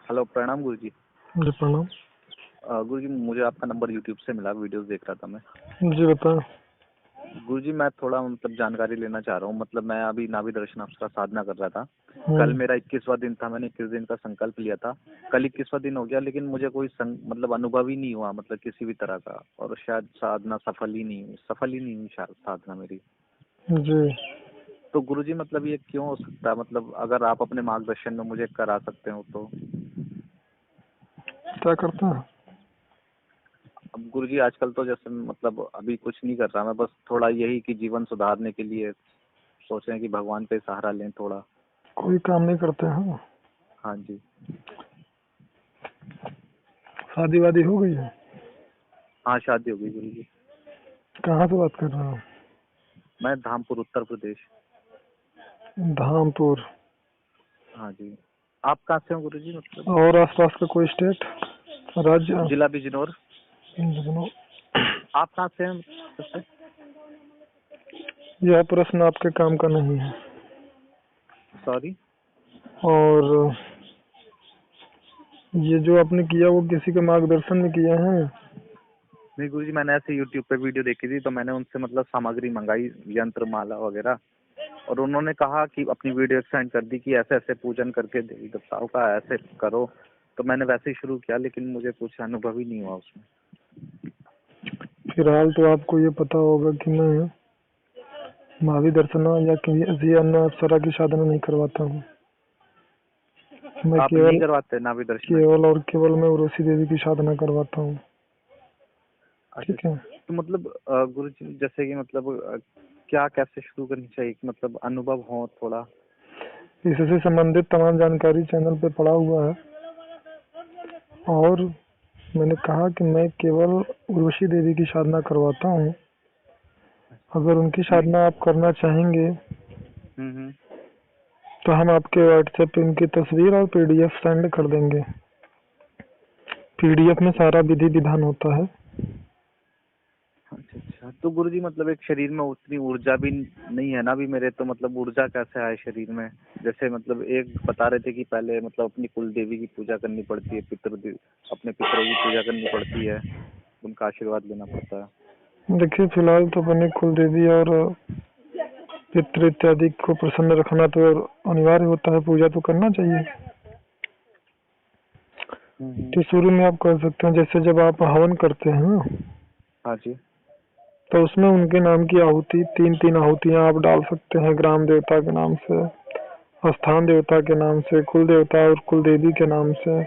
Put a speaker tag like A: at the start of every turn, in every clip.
A: Hello, प्रणाम गुरु जी।
B: जी प्रणाम।
A: गुरु जी, मुझे आपका नंबर यूट्यूब से मिला, वीडियोस देख रहा था मैं।
B: जी बताओ।
A: गुरु जी, मैं थोड़ा जानकारी लेना चाह रहा हूँ। मैं अभी नाभि दर्शन का साधना कर रहा था। कल मेरा 21वां दिन था। मैंने 21 दिन का संकल्प लिया था। कल 21वां दिन हो गया, लेकिन मुझे कोई अनुभव ही नहीं हुआ, किसी भी तरह का। और शायद साधना सफल ही नहीं हुई शायद साधना मेरी।
B: जी
A: तो गुरु जी, ये क्यों हो सकता है? अगर आप अपने मार्गदर्शन में मुझे करा सकते हो तो।
B: क्या करते हैं?
A: अब गुरु जी, आजकल तो जैसे अभी कुछ नहीं कर रहा मैं, बस थोड़ा यही कि जीवन सुधारने के लिए सोच रहे हैं कि भगवान पे सहारा लें थोड़ा।
B: कोई काम नहीं करते हैं?
A: हाँ जी।
B: शादी वादी हो गई है?
A: हाँ, शादी हो गई गुरु जी।
B: कहाँ से बात कर रहे हो?
A: मैं धामपुर, उत्तर प्रदेश।
B: धामपुर।
A: हाँ जी। आप कहाँ से हो गुरु जी?
B: और आसपास का कोई स्टेट, राज्य?
A: जिला बिजनौर।
B: बिजनौर।
A: आप कहाँ से हैं वैसे?
B: यह प्रश्न आपके काम का नहीं है।
A: सॉरी।
B: और ये जो आपने किया वो किसी के मार्गदर्शन में किया है?
A: नहीं गुरु जी, मैंने ऐसे यूट्यूब पे वीडियो देखी थी, तो मैंने उनसे सामग्री मंगाई, यंत्र माला वगैरह। और उन्होंने कहा कि अपनी वीडियो सेंड कर दी कि ऐसे ऐसे पूजन करके देवी देवताओं का ऐसे करो। तो मैंने वैसे ही शुरू किया, लेकिन मुझे कुछ अनुभव ही नहीं हुआ उसमें।
B: फिलहाल तो आपको ये पता होगा कि मैं नाभि दर्शन या किसी अन्य अप्सरा की साधना नहीं करवाता हूँ। मैं
A: आप नहीं करवाते नाभि दर्शन?
B: केवल और केवल मैं उर्वशी देवी की साधना करवाता हूँ। ठीक है।
A: तो गुरु जी, जैसे कि क्या कैसे शुरू करनी चाहिए कि अनुभव हो थोड़ा?
B: इससे संबंधित तमाम जानकारी चैनल पे पड़ा हुआ है। और मैंने कहा कि मैं केवल उर्वशी देवी की साधना करवाता हूँ। अगर उनकी साधना आप करना चाहेंगे तो हम आपके व्हाट्सएप पे उनकी तस्वीर और पीडीएफ सेंड कर देंगे। पीडीएफ में सारा विधि विधान होता है।
A: अच्छा। तो गुरु जी, एक शरीर में उतनी ऊर्जा भी नहीं है ना अभी मेरे, तो ऊर्जा कैसे आए शरीर में? जैसे एक बता रहे थे कि पहले अपनी कुल देवी की पूजा करनी पड़ती है, अपने पितरों की पूजा करनी पड़ती है, उनका आशीर्वाद लेना पड़ता है।
B: देखिए, फिलहाल तो अपने कुल देवी और पितृ इत्यादि को प्रसन्न रखना तो अनिवार्य होता है। पूजा तो करना चाहिए। तो शुरू में आप कर सकते हैं, जैसे जब आप हवन करते हैं।
A: हाँ जी।
B: तो उसमें उनके नाम की आहुति, 3-3 आहुतियां आप डाल सकते हैं। ग्राम देवता के नाम से, स्थान देवता के नाम से, कुल देवता और कुल देवी के नाम से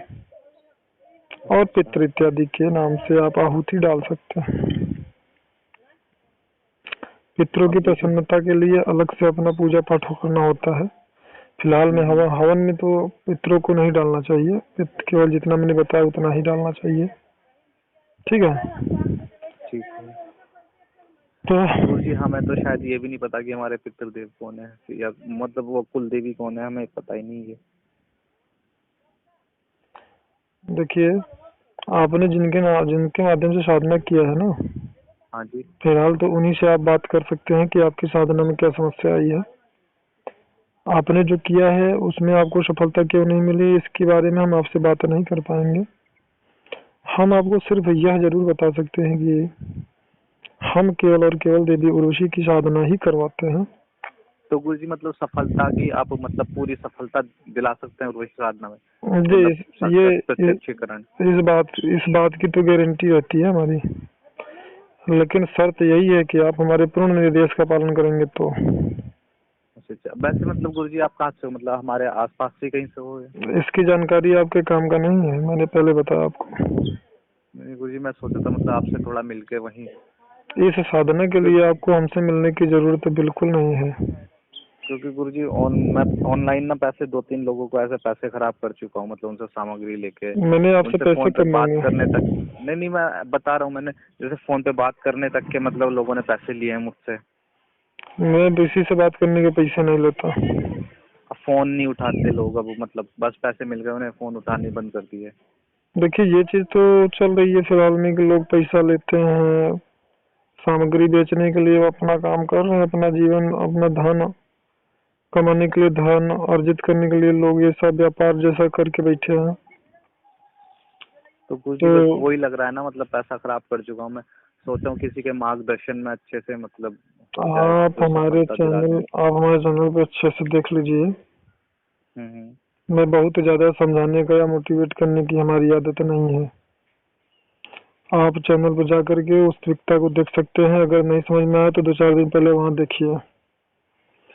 B: और पितृ इत्यादि के नाम से आप आहुति डाल सकते हैं। पितरों की प्रसन्नता के लिए अलग से अपना पूजा पाठ करना होता है। फिलहाल में हवन में तो पितरों को नहीं डालना चाहिए। केवल जितना मैंने बताया उतना ही डालना चाहिए। ठीक है।
A: ठीक है।
B: तो
A: गुरु जी, हमें तो शायद ये भी नहीं पता कि हमारे पितृदेव कौन है, या वो कुल देवी कौन है, हमें पता ही नहीं है।
B: देखिए, आपने जिनके माध्यम से साधना किया है ना।
A: हाँ जी।
B: फिलहाल तो उन्हीं से आप बात कर सकते हैं कि आपकी साधना में क्या समस्या आई है। आपने जो किया है उसमें आपको सफलता क्यों नहीं मिली, इसके बारे में हम आपसे बात नहीं कर पाएंगे। हम आपको सिर्फ यह जरूर बता सकते हैं कि हम केवल और केवल देवी उर्वशी की साधना ही करवाते हैं।
A: तो गुरु जी, सफलता की आप पूरी सफलता दिला सकते हैं उर्वशी साधना में?
B: जी, ये
A: प्रत्यक्षीकरण
B: इस बात की तो गारंटी रहती है हमारी, लेकिन शर्त यही है कि आप हमारे पूर्ण निर्देश का पालन करेंगे तो।
A: अच्छा। वैसे गुरु जी, आप कहाँ से हो? हमारे आसपास से कहीं से हो?
B: इसकी जानकारी आपके काम का नहीं है, मैंने पहले बताया आपको।
A: नहीं गुरु जी, मैं सोचा था आपसे थोड़ा मिलके वहीं।
B: इस साधना के लिए आपको हमसे मिलने की जरूरत बिल्कुल नहीं है।
A: क्योंकि गुरु जी, मैं ऑनलाइन ना 2-3 लोगों को ऐसे पैसे खराब कर चुका हूँ, उनसे सामग्री लेके।
B: मैंने आपसे पैसे
A: फोन पे
B: कब
A: बात
B: मांगे?
A: करने तक नहीं, मैं बता रहा हूँ, मैंने जैसे फोन पे बात करने तक के लोगों ने पैसे लिए हैं मुझसे।
B: मैं किसी से बात करने के पैसे नहीं लेता।
A: फोन नहीं उठाते लोग, अब बस पैसे मिल गए उन्हें, फोन उठाने बंद कर दिए।
B: देखिए, ये चीज तो चल रही है फिलहाल में कि लोग पैसा लेते हैं सामग्री बेचने के लिए। वो अपना काम कर रहे हैं, अपना जीवन, अपना धन कमाने के लिए, धन अर्जित करने के लिए लोग ये सब व्यापार जैसा करके बैठे हैं।
A: तो गुरुजी
B: तो
A: बस वही लग रहा है ना, मतलब पैसा खराब कर चुका हूँ मैं। सोचा हूँ किसी के मार्गदर्शन में अच्छे से मतलब हो जाए
B: आप
A: तो
B: हमारे
A: सफलता दिला
B: चैनल
A: दें।
B: आप हमारे चैनल पे अच्छे से देख लीजिए।
A: हम्म।
B: मैं बहुत ज्यादा समझाने का या मोटिवेट करने की हमारी आदत नहीं है। आप चैनल पर जा करके उस त्रिकता को देख सकते हैं। अगर नहीं समझ में आया तो 2-4 दिन पहले वहाँ देखिए,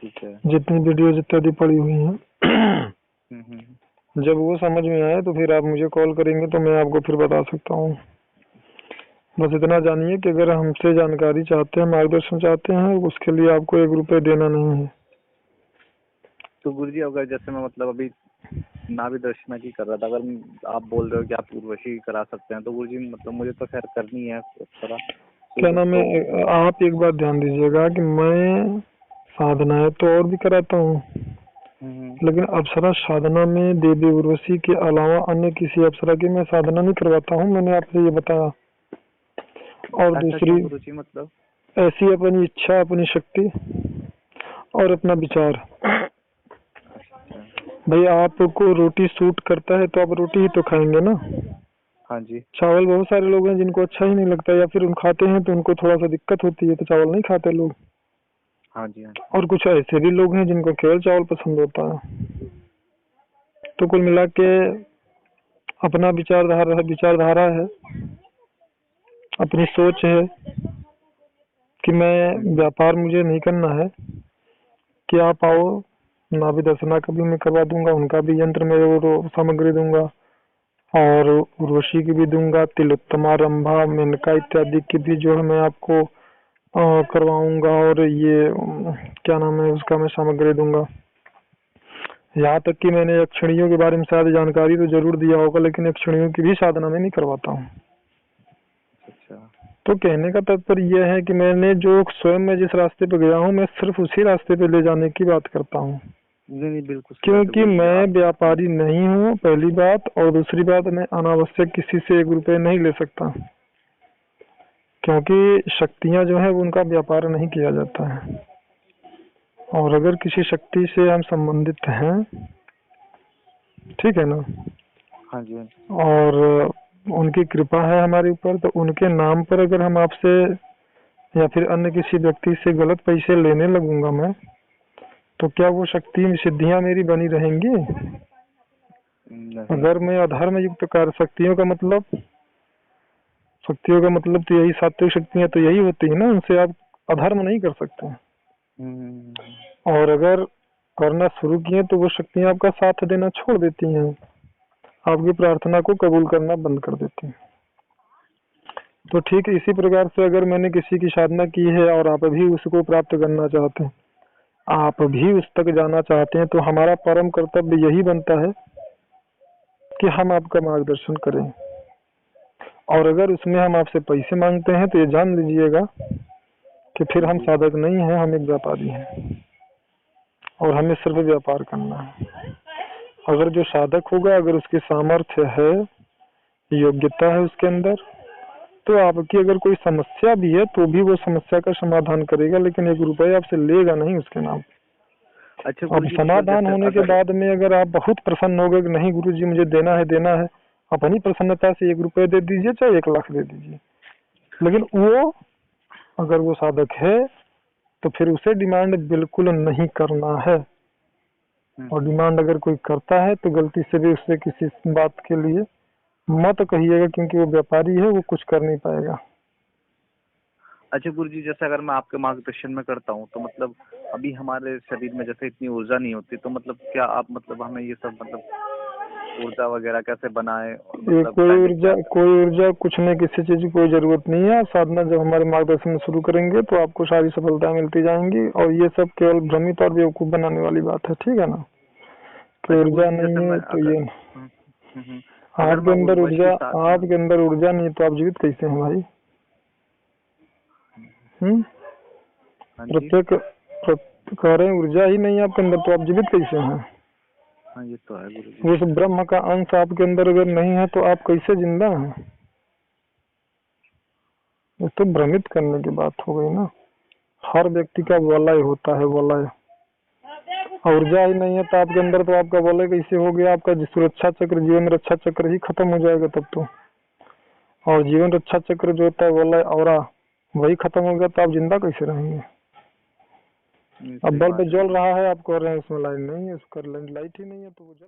A: ठीक है।
B: जितनी वीडियोज इत्यादि पड़ी हुई हैं।
A: हम्म।
B: जब वो समझ में आए तो फिर आप मुझे कॉल करेंगे तो मैं आपको फिर बता सकता हूँ। बस इतना जानिए कि अगर हमसे जानकारी चाहते हैं, मार्गदर्शन चाहते हैं, उसके लिए आपको 1 रुपये देना नहीं है।
A: तो गुरुजी अगर जैसे मैं मतलब अभी नाभि दर्शना की कर रहा था, अगर आप बोल रहे हो कि आप उर्वशी करा सकते हैं, तो गुरुजी मतलब मुझे तो खैर करनी है थोड़ा
B: क्या नाम
A: तो।
B: है, आप एक बात ध्यान दीजिएगा कि मैं साधनाएं तो और भी कराता हूँ, लेकिन अप्सरा साधना में देवी उर्वशी के अलावा अन्य किसी अप्सरा की मैं साधना नहीं करवाता हूँ। मैंने आपसे ये बताया। और
A: ऐसा
B: दूसरी,
A: क्यों गुरुजी मतलब?
B: ऐसी अपनी इच्छा, अपनी शक्ति और अपना विचार।
A: अच्छा।
B: भाई आपको रोटी सूट करता है तो आप रोटी ही तो खाएंगे ना।
A: हाँ जी।
B: चावल बहुत सारे लोग हैं जिनको अच्छा ही नहीं लगता, या फिर उन खाते हैं तो उनको थोड़ा सा दिक्कत होती है तो चावल नहीं खाते लोग।
A: हाँ जी। हाँ जी।
B: और कुछ ऐसे भी लोग हैं जिनको केवल चावल पसंद होता है। तो कुल मिला के अपना विचारधारा है, अपनी सोच है कि मैं व्यापार मुझे नहीं करना है, कि आप आओ, नाभि दर्शना का भी मैं करवा दूंगा, उनका भी यंत्र में वो सामग्री दूंगा, और उर्वशी की भी दूंगा, तिलोत्तमा, रंभा, मेनका इत्यादि की भी जो है मैं आपको करवाऊंगा। और ये क्या नाम है उसका, मैं सामग्री दूंगा। यहाँ तक कि मैंने यक्षिणियों के बारे में शायद जानकारी तो जरूर दिया होगा, लेकिन यक्षिणियों की भी साधना में नहीं करवाता हूँ।
A: अच्छा।
B: तो कहने का तात्पर्य यह है कि मैंने जो स्वयं मैं जिस रास्ते पे गया हूँ, मैं सिर्फ उसी रास्ते पे ले जाने की बात करता हूँ।
A: नहीं बिल्कुल सही बात है
B: क्योंकि
A: गुरुजी
B: मैं
A: आप।
B: व्यापारी नहीं हूँ, पहली बात। और दूसरी बात, मैं अनावश्यक किसी से 1 रुपये नहीं ले सकता, क्योंकि शक्तियाँ जो है उनका व्यापार नहीं किया जाता है। और अगर किसी शक्ति से हम संबंधित हैं, ठीक है ना,
A: हाँ जी।
B: और उनकी कृपा है हमारे ऊपर, तो उनके नाम पर अगर हम आपसे या फिर अन्य किसी व्यक्ति से गलत पैसे लेने लगूंगा मैं, तो क्या वो शक्ति सिद्धियां मेरी बनी रहेंगी?
A: नहीं।
B: अगर मैं अधर्म युक्त कार्य, शक्तियों का मतलब तो यही, सात्विक शक्तियां तो यही होती है ना, उनसे आप अधर्म नहीं कर सकते। और अगर करना शुरू किए तो वो शक्तियां आपका साथ देना छोड़ देती हैं, आपकी प्रार्थना को कबूल करना बंद कर देती हैं। तो ठीक इसी प्रकार से अगर मैंने किसी की साधना की है और आप भी उसको प्राप्त करना चाहते हैं, आप भी उस तक जाना चाहते हैं, तो हमारा परम कर्तव्य यही बनता है कि हम आपका मार्गदर्शन करें। और अगर उसमें हम आपसे पैसे मांगते हैं तो ये जान लीजिएगा कि फिर हम साधक नहीं हैं, हम एक व्यापारी हैं और हमें सिर्फ व्यापार करना है। अगर जो साधक होगा, अगर उसकी सामर्थ्य है, योग्यता है उसके अंदर, तो आपकी अगर कोई समस्या भी है तो भी वो समस्या का समाधान करेगा, लेकिन 1 रुपये आपसे लेगा नहीं उसके नाम।
A: अच्छा
B: अब समाधान होने के बाद में अगर आप बहुत प्रसन्न हो गए कि नहीं गुरुजी मुझे देना है, अपनी प्रसन्नता से 1 रुपये दे दीजिए, चाहे 1 लाख दे दीजिए। लेकिन वो अगर वो साधक है तो फिर उसे डिमांड बिल्कुल नहीं करना है। और डिमांड अगर कोई करता है तो गलती से भी उससे किसी बात के लिए मत कहिएगा, क्योंकि वो व्यापारी है, वो कुछ कर नहीं पाएगा।
A: अच्छा गुरुजी, जैसे अगर मैं आपके मार्गदर्शन में करता हूँ तो मतलब अभी हमारे शरीर में जैसे इतनी ऊर्जा नहीं होती, तो मतलब क्या आप मतलब हमें ये सब मतलब ऊर्जा वगैरह कैसे बनाए? मतलब
B: कोई ऊर्जा कुछ नहीं, किसी चीज की कोई जरूरत नहीं है। साधना जब हमारे मार्गदर्शन में शुरू करेंगे तो आपको सारी सफलता मिलती जाएंगी। और ये सब केवल भ्रमित और बेवकूफ बनाने वाली बात है, ठीक है ना। तो ऊर्जा नहीं है तो ये आपके अंदर ऊर्जा नहीं है तो आप जीवित कैसे हैं भाई? प्रत्येक कह रहे हैं ऊर्जा ही नहीं है आपके अंदर, तो आप जीवित कैसे हैं?
A: हाँ ये तो है गुरुजी।
B: उस ब्रह्म का अंश आपके अंदर अगर नहीं है तो आप कैसे जिंदा हैं? ये तो भ्रमित करने की बात हो गई ना। हर व्यक्ति का वलय होता है, वलय। ऊर्जा ही नहीं है तो आपके अंदर, तो आपका वलय कैसे हो गया? आपका सुरक्षा चक्र, जीवन रक्षा चक्र ही खत्म हो जाएगा तब तो। और जीवन रक्षा चक्र जो होता है वो और वही खत्म हो गया तो आप जिंदा कैसे रहेंगे? अब
A: सही
B: बल्ब
A: बात है।
B: जल रहा है, आप कह रहे हैं उसमें लाइट नहीं है, उसका लाइट ही नहीं है तो वो जल